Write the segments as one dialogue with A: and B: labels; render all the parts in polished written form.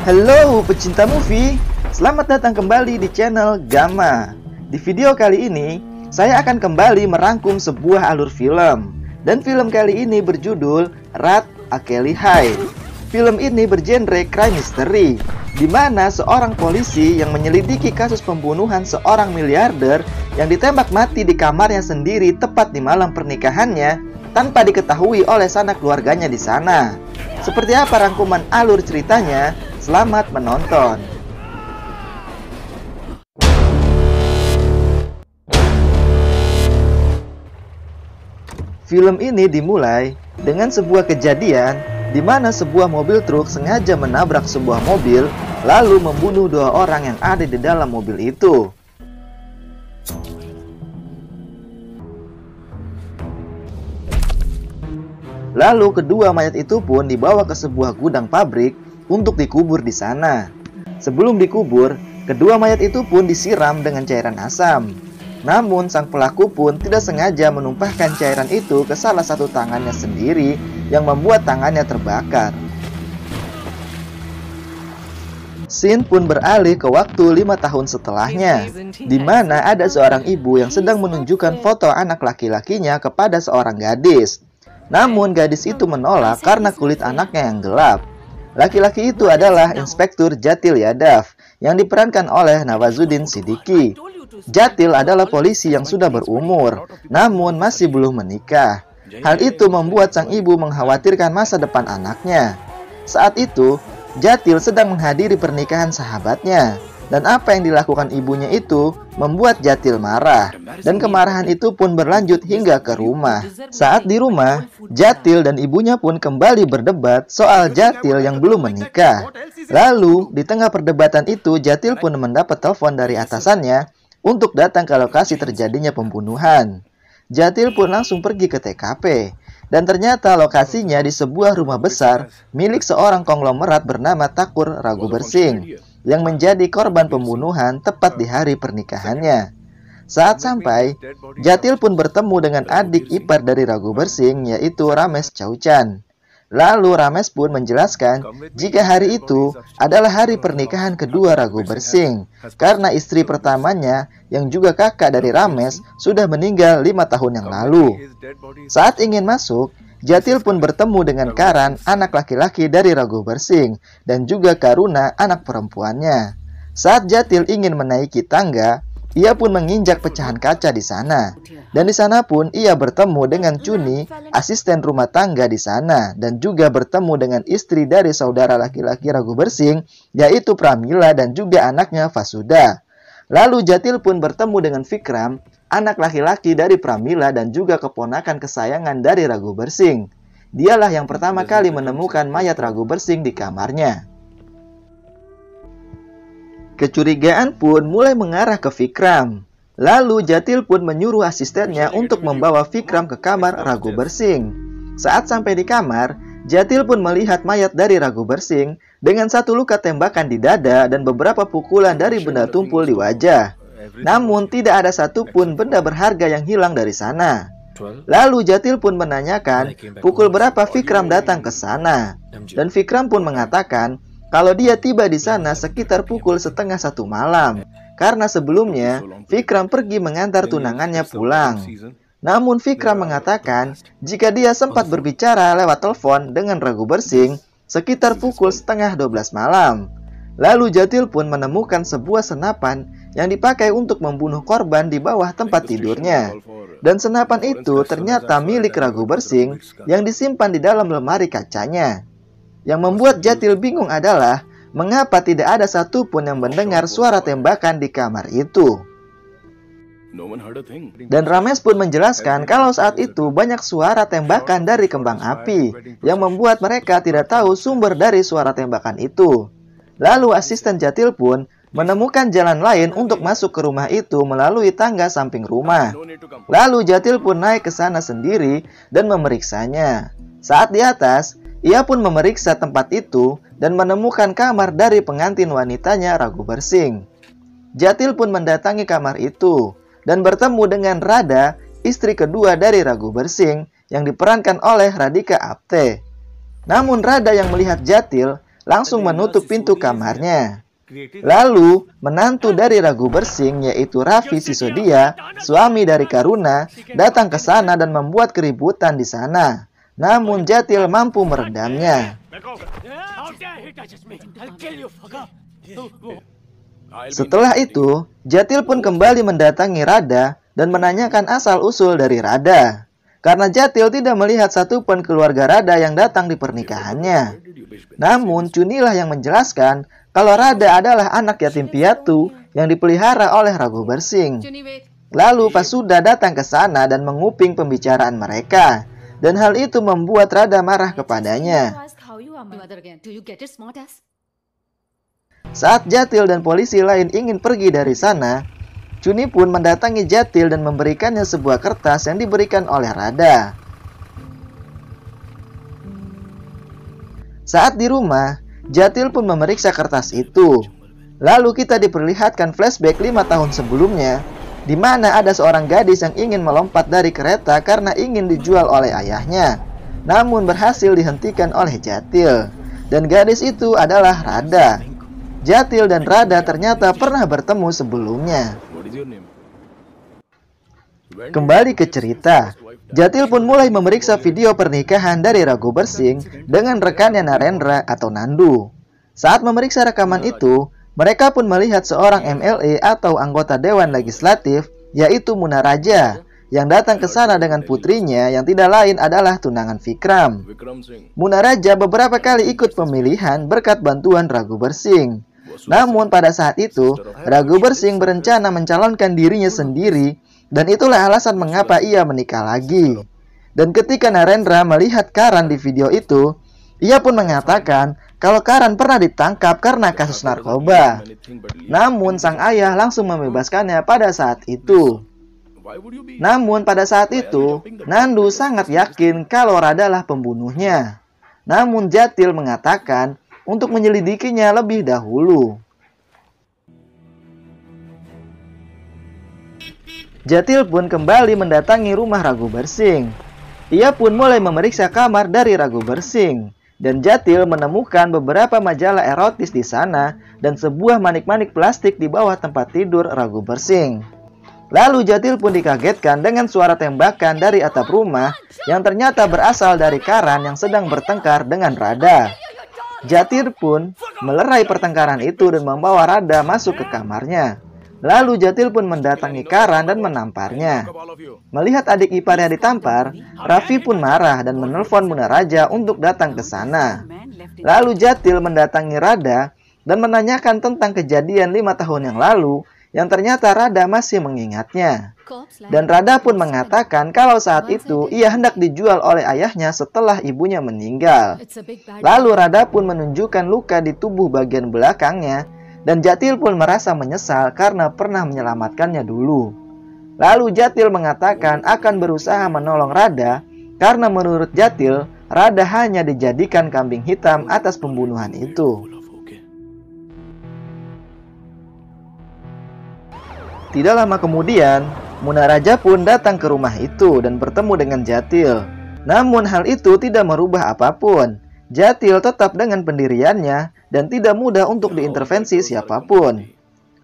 A: Halo pecinta movie, selamat datang kembali di channel Gamma. Di video kali ini, saya akan kembali merangkum sebuah alur film. Dan film kali ini berjudul Rat Akeli High. Film ini bergenre crime mystery, di mana seorang polisi yang menyelidiki kasus pembunuhan seorang miliarder yang ditembak mati di kamarnya sendiri tepat di malam pernikahannya tanpa diketahui oleh sanak keluarganya di sana. Seperti apa rangkuman alur ceritanya? Selamat menonton. Film ini dimulai dengan sebuah kejadian di mana sebuah mobil truk sengaja menabrak sebuah mobil lalu membunuh dua orang yang ada di dalam mobil itu. Lalu kedua mayat itu pun dibawa ke sebuah gudang pabrik untuk dikubur di sana. Sebelum dikubur, kedua mayat itu pun disiram dengan cairan asam. Namun sang pelaku pun tidak sengaja menumpahkan cairan itu ke salah satu tangannya sendiri yang membuat tangannya terbakar. Scene pun beralih ke waktu 5 tahun setelahnya, di mana ada seorang ibu yang sedang menunjukkan foto anak laki-lakinya kepada seorang gadis. Namun gadis itu menolak karena kulit anaknya yang gelap. Laki-laki itu adalah Inspektur Jatil Yadav yang diperankan oleh Nawazuddin Siddiqui. Jatil adalah polisi yang sudah berumur, namun masih belum menikah. Hal itu membuat sang ibu mengkhawatirkan masa depan anaknya. Saat itu, Jatil sedang menghadiri pernikahan sahabatnya. Dan apa yang dilakukan ibunya itu membuat Jatil marah. Dan kemarahan itu pun berlanjut hingga ke rumah. Saat di rumah, Jatil dan ibunya pun kembali berdebat soal Jatil yang belum menikah. Lalu, di tengah perdebatan itu, Jatil pun mendapat telepon dari atasannya untuk datang ke lokasi terjadinya pembunuhan. Jatil pun langsung pergi ke TKP. Dan ternyata lokasinya di sebuah rumah besar milik seorang konglomerat bernama Thakur Raghubersingh yang menjadi korban pembunuhan tepat di hari pernikahannya. Saat sampai, Jatil pun bertemu dengan adik ipar dari Raghubersingh, yaitu Ramesh Chauhan. Lalu Ramesh pun menjelaskan jika hari itu adalah hari pernikahan kedua Raghubersingh, karena istri pertamanya yang juga kakak dari Ramesh sudah meninggal 5 tahun yang lalu. Saat ingin masuk, Jatil pun bertemu dengan Karan, anak laki-laki dari Raghubersingh, dan juga Karuna, anak perempuannya. Saat Jatil ingin menaiki tangga, ia pun menginjak pecahan kaca di sana. Dan di sana pun ia bertemu dengan Chuni, asisten rumah tangga di sana, dan juga bertemu dengan istri dari saudara laki-laki Raghubersingh, yaitu Pramila dan juga anaknya Vasudha. Lalu Jatil pun bertemu dengan Vikram, anak laki-laki dari Pramila dan juga keponakan kesayangan dari Raghubersingh. Dialah yang pertama kali menemukan mayat Raghubersingh di kamarnya. Kecurigaan pun mulai mengarah ke Vikram. Lalu Jatil pun menyuruh asistennya untuk membawa Vikram ke kamar Raghubersingh. Saat sampai di kamar, Jatil pun melihat mayat dari Raghubersingh dengan satu luka tembakan di dada dan beberapa pukulan dari benda tumpul di wajah. Namun tidak ada satupun benda berharga yang hilang dari sana. Lalu Jatil pun menanyakan pukul berapa Vikram datang ke sana. Dan Vikram pun mengatakan kalau dia tiba di sana sekitar pukul 12:30 malam. Karena sebelumnya Vikram pergi mengantar tunangannya pulang. Namun Vikram mengatakan jika dia sempat berbicara lewat telepon dengan Raghubersingh sekitar pukul 11:30 malam. Lalu Jatil pun menemukan sebuah senapan yang dipakai untuk membunuh korban di bawah tempat tidurnya. Dan senapan itu ternyata milik Raghubersingh yang disimpan di dalam lemari kacanya. Yang membuat Jatil bingung adalah mengapa tidak ada satupun yang mendengar suara tembakan di kamar itu. Dan Ramesh pun menjelaskan kalau saat itu banyak suara tembakan dari kembang api yang membuat mereka tidak tahu sumber dari suara tembakan itu. Lalu asisten Jatil pun menemukan jalan lain untuk masuk ke rumah itu melalui tangga samping rumah. Lalu Jatil pun naik ke sana sendiri dan memeriksanya. Saat di atas, ia pun memeriksa tempat itu dan menemukan kamar dari pengantin wanitanya Raghubersingh. Jatil pun mendatangi kamar itu dan bertemu dengan Radha, istri kedua dari Raghubersingh yang diperankan oleh Radhika Apte. Namun Radha yang melihat Jatil langsung menutup pintu kamarnya. Lalu, menantu dari Raghu Bersing yaitu Raffi Sisodia, suami dari Karuna, datang ke sana dan membuat keributan di sana. Namun Jatil mampu meredamnya. Setelah itu, Jatil pun kembali mendatangi Radha dan menanyakan asal-usul dari Radha. Karena Jatil tidak melihat satupun keluarga Radha yang datang di pernikahannya. Namun, Chunilah yang menjelaskan kalau Radha adalah anak yatim piatu yang dipelihara oleh Raghu Bersing. Lalu Pasuda datang ke sana dan menguping pembicaraan mereka. Dan hal itu membuat Radha marah kepadanya. Saat Jatil dan polisi lain ingin pergi dari sana, Chuni pun mendatangi Jatil dan memberikannya sebuah kertas yang diberikan oleh Radha. Saat di rumah, Jatil pun memeriksa kertas itu. Lalu kita diperlihatkan flashback 5 tahun sebelumnya, di mana ada seorang gadis yang ingin melompat dari kereta karena ingin dijual oleh ayahnya, namun berhasil dihentikan oleh Jatil. Dan gadis itu adalah Radha. Jatil dan Radha ternyata pernah bertemu sebelumnya. Kembali ke cerita, Jatil pun mulai memeriksa video pernikahan dari Raghu Bersing dengan rekannya Narendra atau Nandu. Saat memeriksa rekaman itu, mereka pun melihat seorang MLA atau anggota Dewan Legislatif, yaitu Munaraja, yang datang ke sana dengan putrinya yang tidak lain adalah tunangan Vikram. Munaraja beberapa kali ikut pemilihan berkat bantuan Raghu Bersing. Namun pada saat itu, Raghu Bersing berencana mencalonkan dirinya sendiri, dan itulah alasan mengapa ia menikah lagi. Dan ketika Narendra melihat Karan di video itu, ia pun mengatakan kalau Karan pernah ditangkap karena kasus narkoba. Namun sang ayah langsung membebaskannya pada saat itu. Namun pada saat itu, Nandu sangat yakin kalau Radha lah pembunuhnya. Namun Jatil mengatakan untuk menyelidikinya lebih dahulu. Jatil pun kembali mendatangi rumah Raghu Bersing. Ia pun mulai memeriksa kamar dari Raghu Bersing. Dan Jatil menemukan beberapa majalah erotis di sana dan sebuah manik-manik plastik di bawah tempat tidur Raghu Bersing. Lalu Jatil pun dikagetkan dengan suara tembakan dari atap rumah yang ternyata berasal dari Karan yang sedang bertengkar dengan Radha. Jatil pun melerai pertengkaran itu dan membawa Radha masuk ke kamarnya. Lalu Jatil pun mendatangi Karan dan menamparnya. Melihat adik iparnya ditampar, Raffi pun marah dan menelpon Munaraja untuk datang ke sana. Lalu Jatil mendatangi Radha dan menanyakan tentang kejadian 5 tahun yang lalu yang ternyata Radha masih mengingatnya. Dan Radha pun mengatakan kalau saat itu ia hendak dijual oleh ayahnya setelah ibunya meninggal. Lalu Radha pun menunjukkan luka di tubuh bagian belakangnya. Dan Jatil pun merasa menyesal karena pernah menyelamatkannya dulu. Lalu Jatil mengatakan akan berusaha menolong Radha karena menurut Jatil, Radha hanya dijadikan kambing hitam atas pembunuhan itu. Tidak lama kemudian, Munaraja pun datang ke rumah itu dan bertemu dengan Jatil. Namun hal itu tidak merubah apapun. Jatil tetap dengan pendiriannya dan tidak mudah untuk diintervensi siapapun.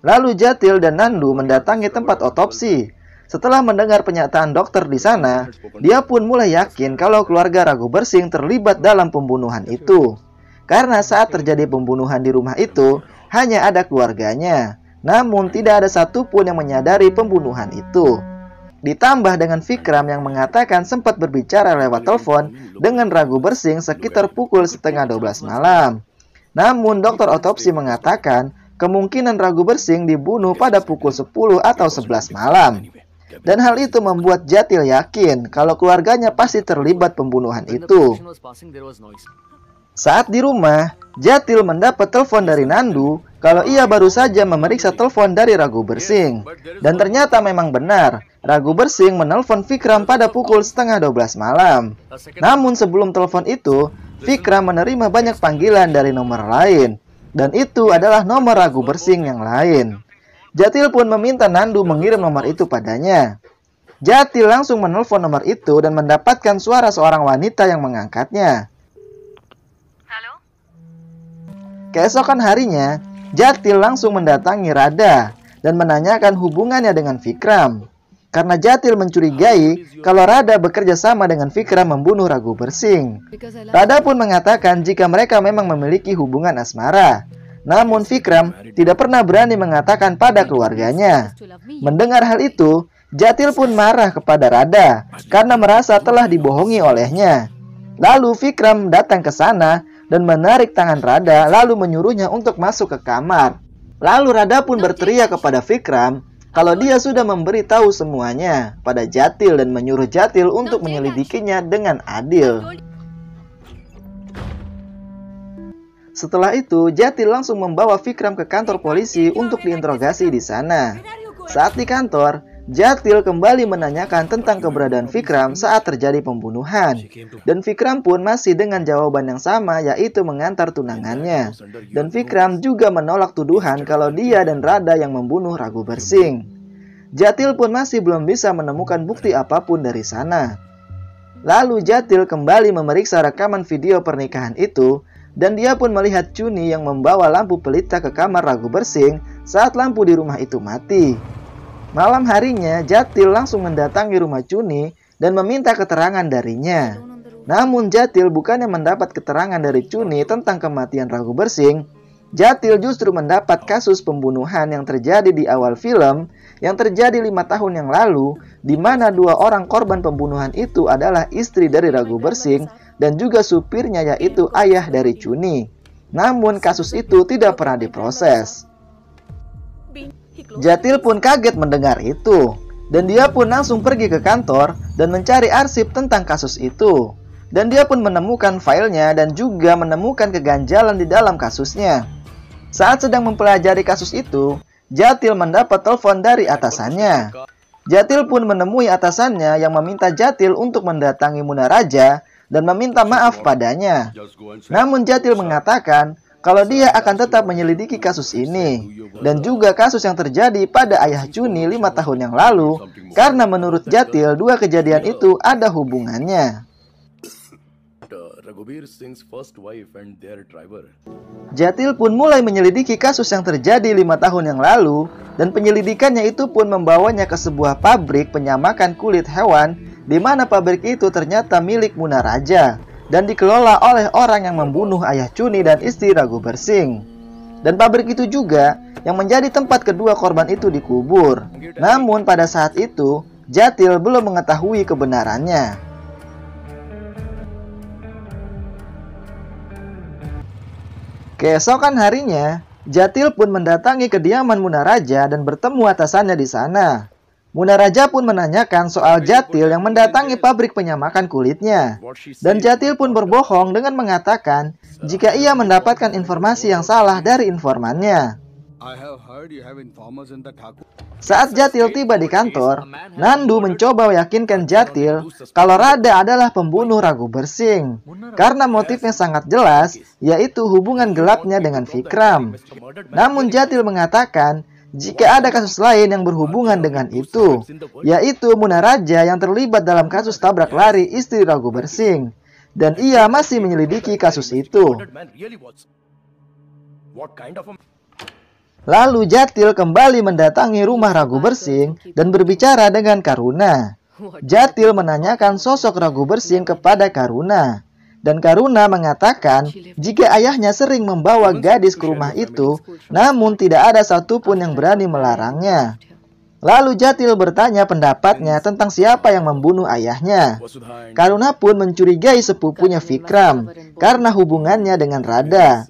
A: Lalu Jatil dan Nandu mendatangi tempat otopsi. Setelah mendengar pernyataan dokter di sana, dia pun mulai yakin kalau keluarga Raghu Bersing terlibat dalam pembunuhan itu. Karena saat terjadi pembunuhan di rumah itu, hanya ada keluarganya. Namun tidak ada satupun yang menyadari pembunuhan itu. Ditambah dengan Vikram yang mengatakan sempat berbicara lewat telepon dengan Raghu Bersing sekitar pukul 11:30 malam. Namun dokter otopsi mengatakan kemungkinan Raghu Bersing dibunuh pada pukul 10 atau 11 malam. Dan hal itu membuat Jatil yakin kalau keluarganya pasti terlibat pembunuhan itu. Saat di rumah, Jatil mendapat telepon dari Nandu kalau ia baru saja memeriksa telepon dari Raghu Bersing. Dan ternyata memang benar, Raghu Bersing menelpon Vikram pada pukul 11:30 malam. Namun sebelum telepon itu, Vikram menerima banyak panggilan dari nomor lain. Dan itu adalah nomor Raghu Bersing yang lain. Jatil pun meminta Nandu mengirim nomor itu padanya. Jatil langsung menelpon nomor itu dan mendapatkan suara seorang wanita yang mengangkatnya. Keesokan harinya, Jatil langsung mendatangi Radha dan menanyakan hubungannya dengan Vikram. Karena Jatil mencurigai kalau Radha bekerja sama dengan Vikram membunuh Raghu Bersing. Radha pun mengatakan jika mereka memang memiliki hubungan asmara. Namun Vikram tidak pernah berani mengatakan pada keluarganya. Mendengar hal itu, Jatil pun marah kepada Radha karena merasa telah dibohongi olehnya. Lalu Vikram datang ke sana dan menarik tangan Radha lalu menyuruhnya untuk masuk ke kamar. Lalu Radha pun berteriak kepada Vikram kalau dia sudah memberi tahu semuanya pada Jatil dan menyuruh Jatil untuk menyelidikinya dengan adil. Setelah itu, Jatil langsung membawa Vikram ke kantor polisi untuk diinterogasi di sana. Saat di kantor, Jatil kembali menanyakan tentang keberadaan Vikram saat terjadi pembunuhan. Dan Vikram pun masih dengan jawaban yang sama, yaitu mengantar tunangannya. Dan Vikram juga menolak tuduhan kalau dia dan Radha yang membunuh Raghu Bersing. Jatil pun masih belum bisa menemukan bukti apapun dari sana. Lalu Jatil kembali memeriksa rekaman video pernikahan itu, dan dia pun melihat Chuni yang membawa lampu pelita ke kamar Raghu Bersing saat lampu di rumah itu mati. Malam harinya, Jatil langsung mendatangi rumah Chuni dan meminta keterangan darinya. Namun Jatil bukannya mendapat keterangan dari Chuni tentang kematian Raghu Bersing, Jatil justru mendapat kasus pembunuhan yang terjadi di awal film yang terjadi 5 tahun yang lalu, di mana 2 orang korban pembunuhan itu adalah istri dari Raghu Bersing dan juga supirnya, yaitu ayah dari Chuni. Namun kasus itu tidak pernah diproses. Jatil pun kaget mendengar itu, dan dia pun langsung pergi ke kantor dan mencari arsip tentang kasus itu. Dan dia pun menemukan filenya dan juga menemukan keganjalan di dalam kasusnya. Saat sedang mempelajari kasus itu, Jatil mendapat telepon dari atasannya. Jatil pun menemui atasannya yang meminta Jatil untuk mendatangi Munaraja dan meminta maaf padanya. Namun Jatil mengatakan kalau dia akan tetap menyelidiki kasus ini dan juga kasus yang terjadi pada ayah Chuni 5 tahun yang lalu, karena menurut Jatil 2 kejadian itu ada hubungannya. Jatil pun mulai menyelidiki kasus yang terjadi 5 tahun yang lalu, dan penyelidikannya itu pun membawanya ke sebuah pabrik penyamakan kulit hewan, di mana pabrik itu ternyata milik Munaraja dan dikelola oleh orang yang membunuh ayah Chuni dan istri Raghu Bersing. Dan pabrik itu juga yang menjadi tempat kedua korban itu dikubur. Namun pada saat itu, Jatil belum mengetahui kebenarannya. Keesokan harinya, Jatil pun mendatangi kediaman Munaraja dan bertemu atasannya di sana. Munaraja pun menanyakan soal Jatil yang mendatangi pabrik penyamakan kulitnya. Dan Jatil pun berbohong dengan mengatakan jika ia mendapatkan informasi yang salah dari informannya. Saat Jatil tiba di kantor, Nandu mencoba meyakinkan Jatil kalau Radha adalah pembunuh Raghu Bersing karena motifnya sangat jelas, yaitu hubungan gelapnya dengan Vikram. Namun Jatil mengatakan jika ada kasus lain yang berhubungan dengan itu, yaitu Munaraja yang terlibat dalam kasus tabrak lari istri Raghu Bersing, dan ia masih menyelidiki kasus itu. Lalu Jatil kembali mendatangi rumah Raghu Bersing dan berbicara dengan Karuna. Jatil menanyakan sosok Raghu Bersing kepada Karuna. Dan Karuna mengatakan jika ayahnya sering membawa gadis ke rumah itu, namun tidak ada satupun yang berani melarangnya. Lalu Jatil bertanya pendapatnya tentang siapa yang membunuh ayahnya. Karuna pun mencurigai sepupunya Vikram karena hubungannya dengan Radha.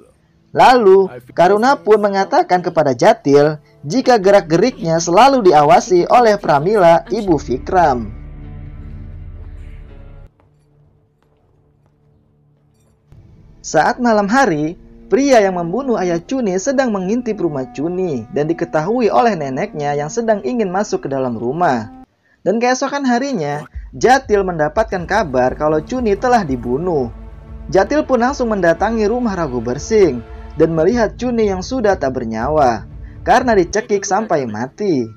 A: Lalu, Karuna pun mengatakan kepada Jatil jika gerak-geriknya selalu diawasi oleh Pramila, ibu Vikram. Saat malam hari, pria yang membunuh ayah Chuni sedang mengintip rumah Chuni dan diketahui oleh neneknya yang sedang ingin masuk ke dalam rumah. Dan keesokan harinya, Jatil mendapatkan kabar kalau Chuni telah dibunuh. Jatil pun langsung mendatangi rumah Raghu Bersing dan melihat Chuni yang sudah tak bernyawa karena dicekik sampai mati.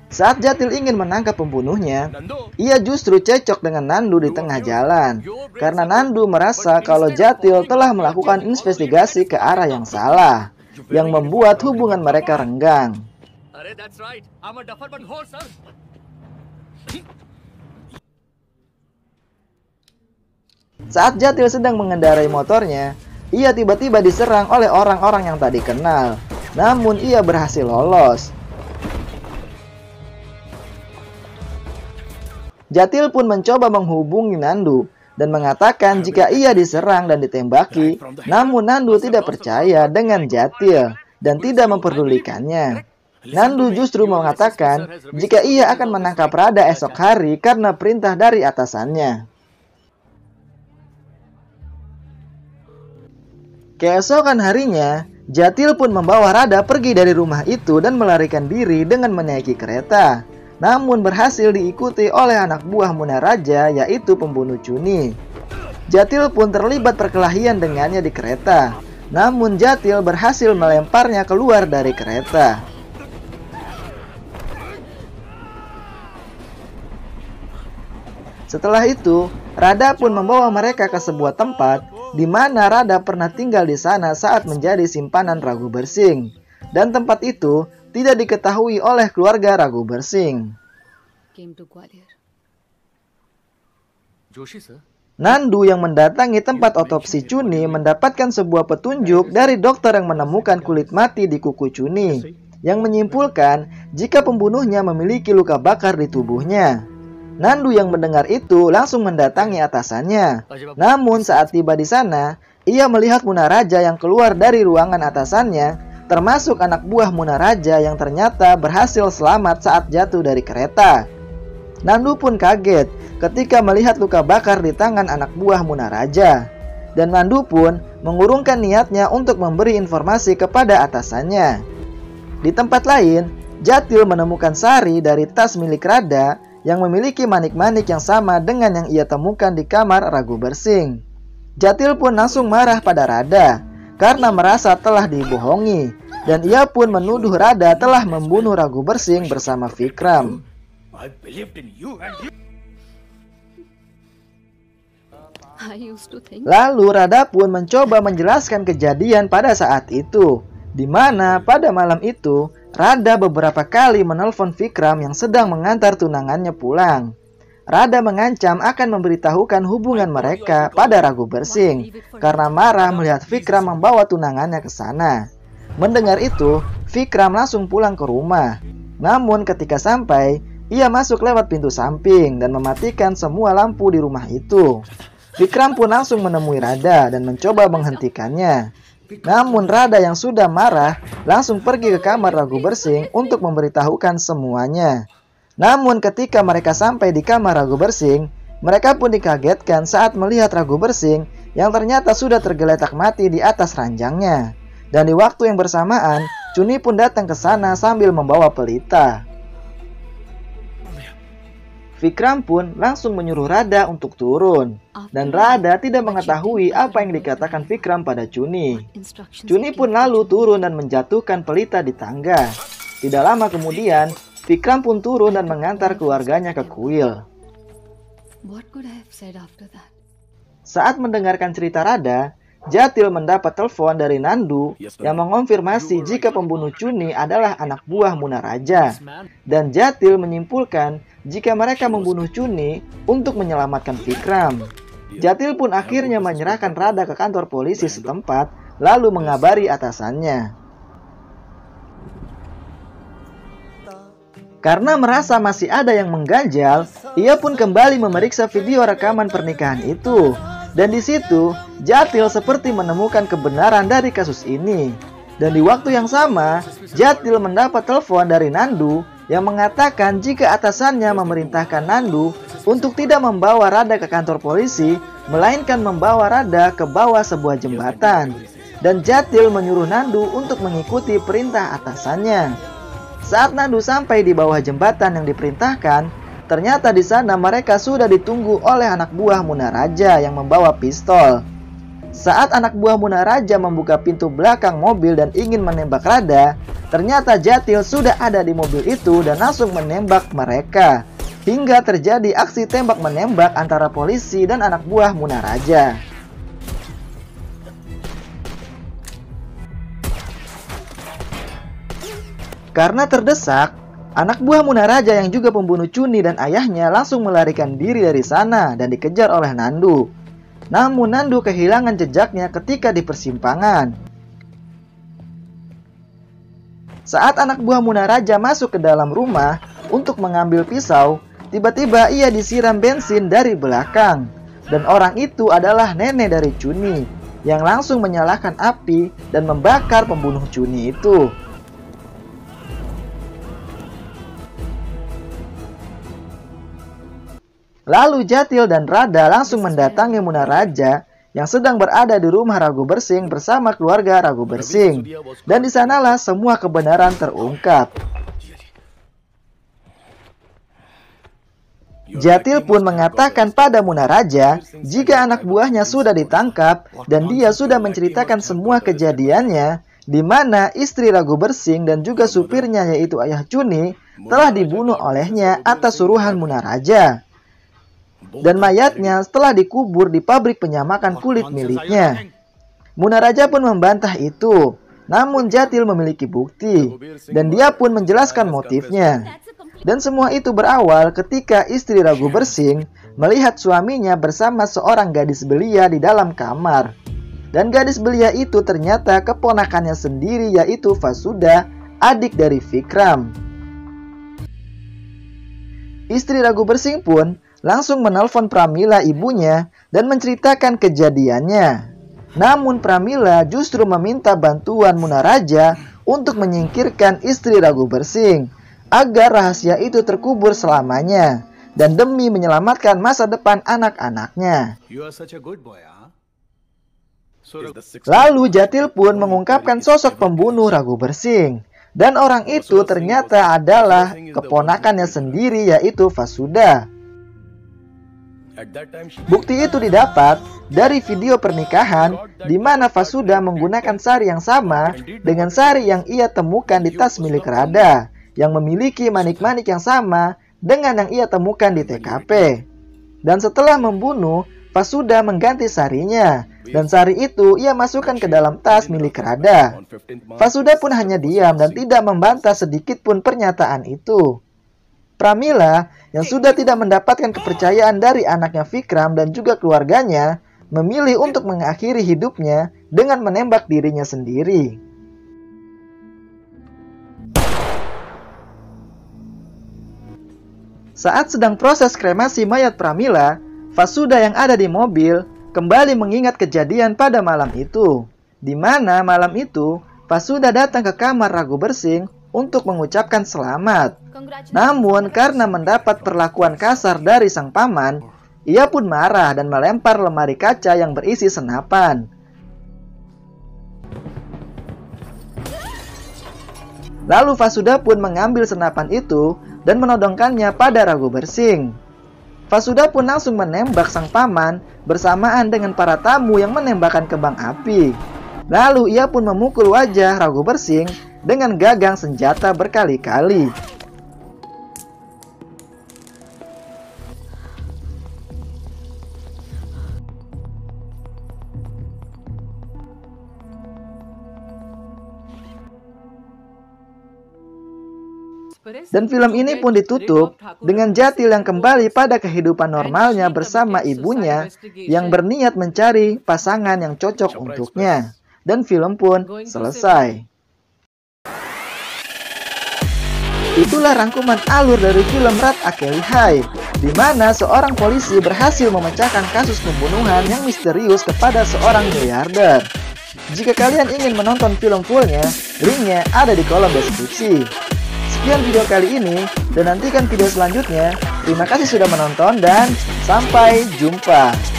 A: Saat Jatil ingin menangkap pembunuhnya, ia justru cekcok dengan Nandu di tengah jalan. Karena Nandu merasa kalau Jatil telah melakukan investigasi ke arah yang salah, yang membuat hubungan mereka renggang. Saat Jatil sedang mengendarai motornya, ia tiba-tiba diserang oleh orang-orang yang tak dikenal. Namun ia berhasil lolos. Jatil pun mencoba menghubungi Nandu dan mengatakan jika ia diserang dan ditembaki, namun Nandu tidak percaya dengan Jatil dan tidak memperdulikannya. Nandu justru mengatakan jika ia akan menangkap Radha esok hari karena perintah dari atasannya. Keesokan harinya, Jatil pun membawa Radha pergi dari rumah itu dan melarikan diri dengan menaiki kereta. Namun berhasil diikuti oleh anak buah Munaraja, yaitu pembunuh Chuni. Jatil pun terlibat perkelahian dengannya di kereta. Namun Jatil berhasil melemparnya keluar dari kereta. Setelah itu, Radha pun membawa mereka ke sebuah tempat di mana Radha pernah tinggal di sana saat menjadi simpanan Raghubar-Singh. Dan tempat itu tidak diketahui oleh keluarga Raghubar-Singh. Nandu yang mendatangi tempat otopsi Chuni mendapatkan sebuah petunjuk dari dokter yang menemukan kulit mati di kuku Chuni, yang menyimpulkan jika pembunuhnya memiliki luka bakar di tubuhnya. Nandu yang mendengar itu langsung mendatangi atasannya. Namun saat tiba di sana, ia melihat Munaraja yang keluar dari ruangan atasannya, termasuk anak buah Munaraja yang ternyata berhasil selamat saat jatuh dari kereta. Nandu pun kaget ketika melihat luka bakar di tangan anak buah Munaraja. Dan Nandu pun mengurungkan niatnya untuk memberi informasi kepada atasannya. Di tempat lain, Jatil menemukan sari dari tas milik Radha yang memiliki manik-manik yang sama dengan yang ia temukan di kamar Raghubar-Singh. Jatil pun langsung marah pada Radha karena merasa telah dibohongi, dan ia pun menuduh Radha telah membunuh Raghubar-Singh bersama Vikram. Lalu Radha pun mencoba menjelaskan kejadian pada saat itu, di mana pada malam itu Radha beberapa kali menelpon Vikram yang sedang mengantar tunangannya pulang. Radha mengancam akan memberitahukan hubungan mereka pada Raghubar-Singh karena marah melihat Vikram membawa tunangannya ke sana. Mendengar itu, Vikram langsung pulang ke rumah. Namun ketika sampai, ia masuk lewat pintu samping dan mematikan semua lampu di rumah itu. Vikram pun langsung menemui Radha dan mencoba menghentikannya. Namun Radha yang sudah marah langsung pergi ke kamar Raghubar-Singh untuk memberitahukan semuanya. Namun ketika mereka sampai di kamar Raghubar-Singh, mereka pun dikagetkan saat melihat Raghubar-Singh yang ternyata sudah tergeletak mati di atas ranjangnya. Dan di waktu yang bersamaan, Chuni pun datang ke sana sambil membawa pelita. Vikram pun langsung menyuruh Radha untuk turun. Dan Radha tidak mengetahui apa yang dikatakan Vikram pada Chuni. Chuni pun lalu turun dan menjatuhkan pelita di tangga. Tidak lama kemudian, Vikram pun turun dan mengantar keluarganya ke kuil. Saat mendengarkan cerita Radha, Jatil mendapat telepon dari Nandu yang mengonfirmasi jika pembunuh Chuni adalah anak buah Munaraja. Dan Jatil menyimpulkan jika mereka membunuh Chuni untuk menyelamatkan Vikram. Jatil pun akhirnya menyerahkan Radha ke kantor polisi setempat, lalu mengabari atasannya. Karena merasa masih ada yang mengganjal, ia pun kembali memeriksa video rekaman pernikahan itu. Dan di situ, Jatil seperti menemukan kebenaran dari kasus ini. Dan di waktu yang sama, Jatil mendapat telepon dari Nandu yang mengatakan jika atasannya memerintahkan Nandu untuk tidak membawa Radha ke kantor polisi, melainkan membawa Radha ke bawah sebuah jembatan. Dan Jatil menyuruh Nandu untuk mengikuti perintah atasannya. Saat Nandu sampai di bawah jembatan yang diperintahkan, ternyata di sana mereka sudah ditunggu oleh anak buah Munaraja yang membawa pistol. Saat anak buah Munaraja membuka pintu belakang mobil dan ingin menembak Radha, ternyata Jatil sudah ada di mobil itu dan langsung menembak mereka. Hingga terjadi aksi tembak-menembak antara polisi dan anak buah Munaraja. Karena terdesak, anak buah Munaraja yang juga pembunuh Chuni dan ayahnya langsung melarikan diri dari sana dan dikejar oleh Nandu. Namun Nandu kehilangan jejaknya ketika di persimpangan. Saat anak buah Munaraja masuk ke dalam rumah untuk mengambil pisau, tiba-tiba ia disiram bensin dari belakang. Dan orang itu adalah nenek dari Chuni yang langsung menyalakan api dan membakar pembunuh Chuni itu. Lalu Jatil dan Radha langsung mendatangi Munaraja yang sedang berada di rumah Raghu Bersing bersama keluarga Raghu Bersing. Dan di sanalah semua kebenaran terungkap. Jatil pun mengatakan pada Munaraja jika anak buahnya sudah ditangkap dan dia sudah menceritakan semua kejadiannya, di mana istri Raghu Bersing dan juga supirnya yaitu ayah Chuni telah dibunuh olehnya atas suruhan Munaraja. Dan mayatnya setelah dikubur di pabrik penyamakan kulit miliknya. Munaraja pun membantah itu, namun Jatil memiliki bukti, dan dia pun menjelaskan motifnya. Dan semua itu berawal ketika istri Raghu Bersing melihat suaminya bersama seorang gadis belia di dalam kamar. Dan gadis belia itu ternyata keponakannya sendiri yaitu Vasuda, adik dari Vikram. Istri Raghu Bersing pun langsung menelpon Pramila ibunya dan menceritakan kejadiannya. Namun Pramila justru meminta bantuan Munaraja untuk menyingkirkan istri Raghu Bersing agar rahasia itu terkubur selamanya dan demi menyelamatkan masa depan anak-anaknya. Lalu Jatil pun mengungkapkan sosok pembunuh Raghu Bersing. Dan orang itu ternyata adalah keponakannya sendiri yaitu Vasuda. Bukti itu didapat dari video pernikahan di mana Vasuda menggunakan sari yang sama dengan sari yang ia temukan di tas milik Radha yang memiliki manik-manik yang sama dengan yang ia temukan di TKP. Dan setelah membunuh, Vasuda mengganti sarinya dan sari itu ia masukkan ke dalam tas milik Radha. Vasuda pun hanya diam dan tidak membantah sedikit pun pernyataan itu. Pramila yang sudah tidak mendapatkan kepercayaan dari anaknya Vikram dan juga keluarganya memilih untuk mengakhiri hidupnya dengan menembak dirinya sendiri. Saat sedang proses kremasi mayat Pramila, Vasuda yang ada di mobil kembali mengingat kejadian pada malam itu, di mana malam itu Vasuda datang ke kamar Raghu Bersing untuk mengucapkan selamat. Namun karena mendapat perlakuan kasar dari sang paman, ia pun marah dan melempar lemari kaca yang berisi senapan. Lalu Vasuda pun mengambil senapan itu dan menodongkannya pada Raghu Bersing. Vasuda pun langsung menembak sang paman bersamaan dengan para tamu yang menembakkan kembang api. Lalu ia pun memukul wajah Raghu Bersing dengan gagang senjata berkali-kali. Dan film ini pun ditutup dengan Jatil yang kembali pada kehidupan normalnya bersama ibunya yang berniat mencari pasangan yang cocok untuknya. Dan film pun selesai. Itulah rangkuman alur dari film Rat Akeli High, di mana seorang polisi berhasil memecahkan kasus pembunuhan yang misterius kepada seorang miliarder. Jika kalian ingin menonton film fullnya, linknya ada di kolom deskripsi. Sekian video kali ini, dan nantikan video selanjutnya. Terima kasih sudah menonton dan sampai jumpa.